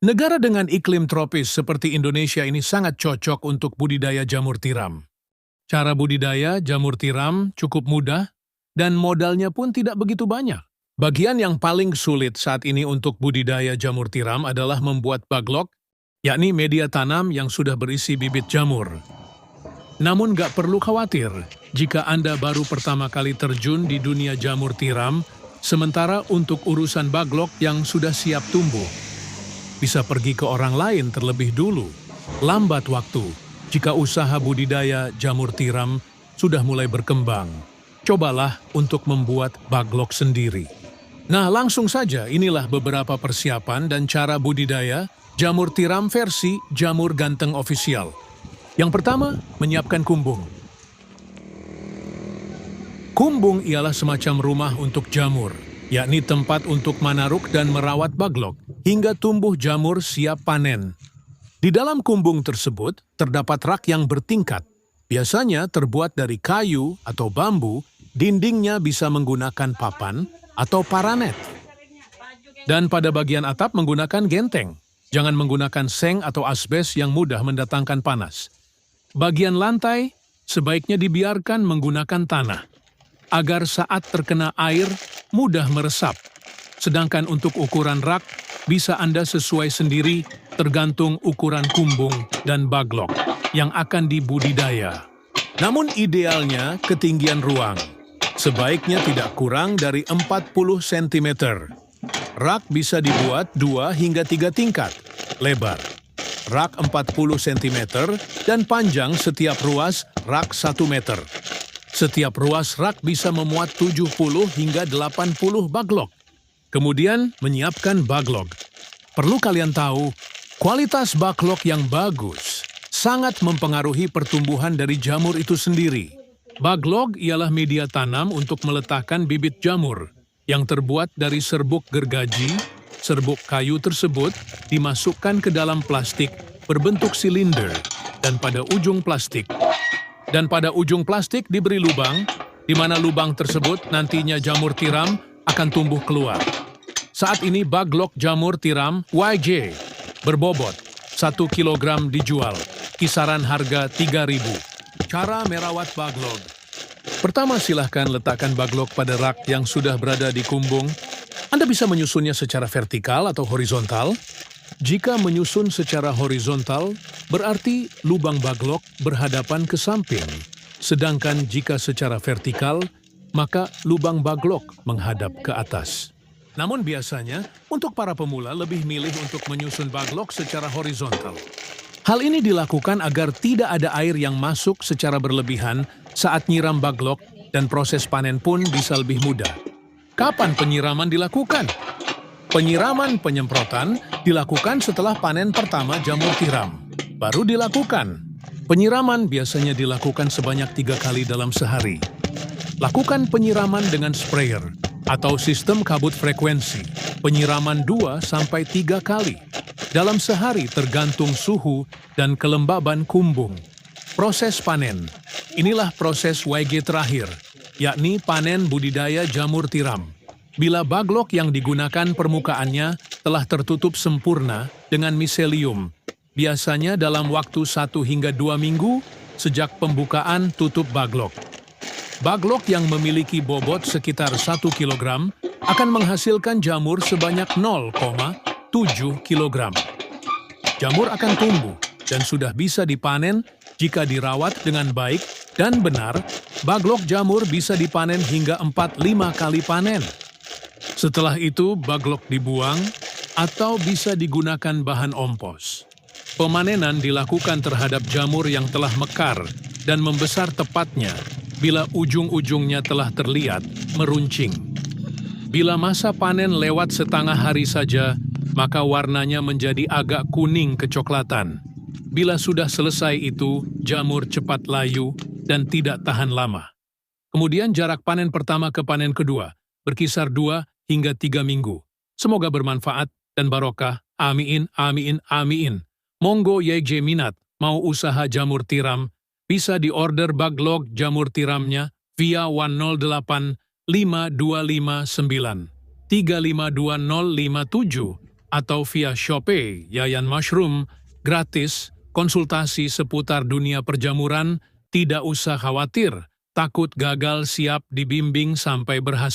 Negara dengan iklim tropis seperti Indonesia ini sangat cocok untuk budidaya jamur tiram. Cara budidaya jamur tiram cukup mudah dan modalnya pun tidak begitu banyak. Bagian yang paling sulit saat ini untuk budidaya jamur tiram adalah membuat baglok, yakni media tanam yang sudah berisi bibit jamur. Namun nggak perlu khawatir jika Anda baru pertama kali terjun di dunia jamur tiram, sementara untuk urusan baglok yang sudah siap tumbuh, bisa pergi ke orang lain terlebih dulu. Lambat waktu jika usaha budidaya jamur tiram sudah mulai berkembang. Cobalah untuk membuat baglok sendiri. Nah, langsung saja inilah beberapa persiapan dan cara budidaya jamur tiram versi Jamur Ganteng Official. Yang pertama, menyiapkan kumbung. Kumbung ialah semacam rumah untuk jamur, yakni tempat untuk manaruk dan merawat baglok hingga tumbuh jamur siap panen. Di dalam kumbung tersebut terdapat rak yang bertingkat, biasanya terbuat dari kayu atau bambu, dindingnya bisa menggunakan papan atau paranet. Dan pada bagian atap menggunakan genteng, jangan menggunakan seng atau asbes yang mudah mendatangkan panas. Bagian lantai sebaiknya dibiarkan menggunakan tanah, agar saat terkena air mudah meresap. Sedangkan untuk ukuran rak, bisa Anda sesuai sendiri tergantung ukuran kumbung dan baglok yang akan dibudidaya. Namun idealnya ketinggian ruang sebaiknya tidak kurang dari 40 cm. Rak bisa dibuat 2 hingga 3 tingkat lebar. Rak 40 cm dan panjang setiap ruas rak 1 meter. Setiap ruas rak bisa memuat 70 hingga 80 baglok. Kemudian menyiapkan baglok. Perlu kalian tahu, kualitas baglok yang bagus sangat mempengaruhi pertumbuhan dari jamur itu sendiri. Baglok ialah media tanam untuk meletakkan bibit jamur yang terbuat dari serbuk gergaji. Serbuk kayu tersebut dimasukkan ke dalam plastik berbentuk silinder dan pada ujung plastik diberi lubang, di mana lubang tersebut nantinya jamur tiram akan tumbuh keluar. Saat ini baglok jamur tiram YJ berbobot 1 kg dijual, kisaran harga 3.000. Cara merawat baglok. Pertama, silahkan letakkan baglok pada rak yang sudah berada di kumbung. Anda bisa menyusunnya secara vertikal atau horizontal. Jika menyusun secara horizontal, berarti lubang baglok berhadapan ke samping. Sedangkan jika secara vertikal, maka lubang baglok menghadap ke atas. Namun biasanya, untuk para pemula lebih milih untuk menyusun baglok secara horizontal. Hal ini dilakukan agar tidak ada air yang masuk secara berlebihan saat nyiram baglok dan proses panen pun bisa lebih mudah. Kapan penyiraman dilakukan? Penyiraman penyemprotan dilakukan setelah panen pertama jamur tiram. Baru dilakukan. Penyiraman biasanya dilakukan sebanyak 3 kali dalam sehari. Lakukan penyiraman dengan sprayer atau sistem kabut frekuensi. Penyiraman 2-3 kali dalam sehari tergantung suhu dan kelembaban kumbung. Proses panen. Inilah proses YG terakhir, yakni panen budidaya jamur tiram. Bila baglok yang digunakan permukaannya telah tertutup sempurna dengan miselium, biasanya dalam waktu 1 hingga 2 minggu sejak pembukaan tutup baglok. Baglok yang memiliki bobot sekitar 1 kg akan menghasilkan jamur sebanyak 0,7 kg. Jamur akan tumbuh dan sudah bisa dipanen jika dirawat dengan baik dan benar. Baglok jamur bisa dipanen hingga 4-5 kali panen. Setelah itu, baglok dibuang atau bisa digunakan bahan ompos. Pemanenan dilakukan terhadap jamur yang telah mekar dan membesar tepatnya bila ujung-ujungnya telah terlihat meruncing. Bila masa panen lewat setengah hari saja, maka warnanya menjadi agak kuning kecoklatan. Bila sudah selesai itu, jamur cepat layu dan tidak tahan lama. Kemudian jarak panen pertama ke panen kedua berkisar 2 hingga 3 minggu. Semoga bermanfaat dan barokah. Amin, amin, amin. Monggo YJ minat mau usaha jamur tiram, bisa diorder baglok jamur tiramnya via 108 5259 352057 atau via Shopee Yayan Mushroom, gratis, konsultasi seputar dunia perjamuran, tidak usah khawatir, takut gagal siap dibimbing sampai berhasil.